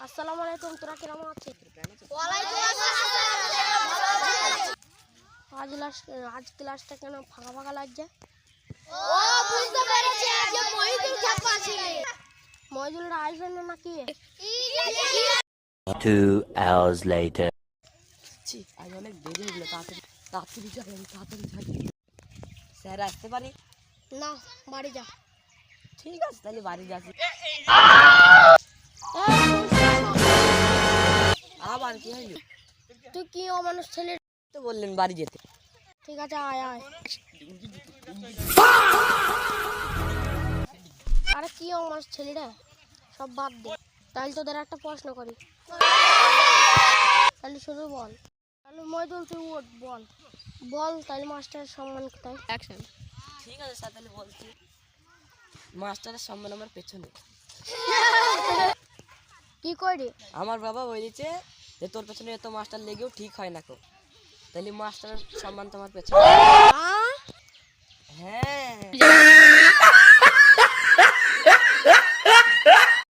আসসালামু আলাইকুম, তোরা কেমন আছিস? আজ ক্লাসটা কেন ফাঁকা ফাঁকা লাগছে? মহিদুলরা আসবে না নাকি? 2 hours later. আজ অনেক দেরি হয়ে গেল, তাড়াতাড়ি স্যার আসতে পারি? না, বাড়ি যা। ঠিক আছে, তাহলে বাড়ি যাচ্ছি। আবার কি হইল? তুই কি অমানুষ ছেলে? তো বললেন বাড়ি যেতে। ঠিক আছে, আয় আয়। আরে কি অমানুষ ছেলে রে, সব বাদ দে। তাহলে তোদের একটা প্রশ্ন করি, তাহলে শুধু বল। তাহলে মহিদুল তুই ওঠ, বল বল তাহলে মাস্টারের সম্মান কোথায়? অ্যাকশন। ঠিক আছে স্যার, তাহলে বলছি। মাস্টারের সম্মান আমার পেছনে। কি করি? আমার বাবা বলেছে যে তোর পেছনে এত মাস্টার লেগেও ঠিক হয় না কো, তাহলে মাস্টারের সম্মান তোমার পেছনে। হ্যাঁ।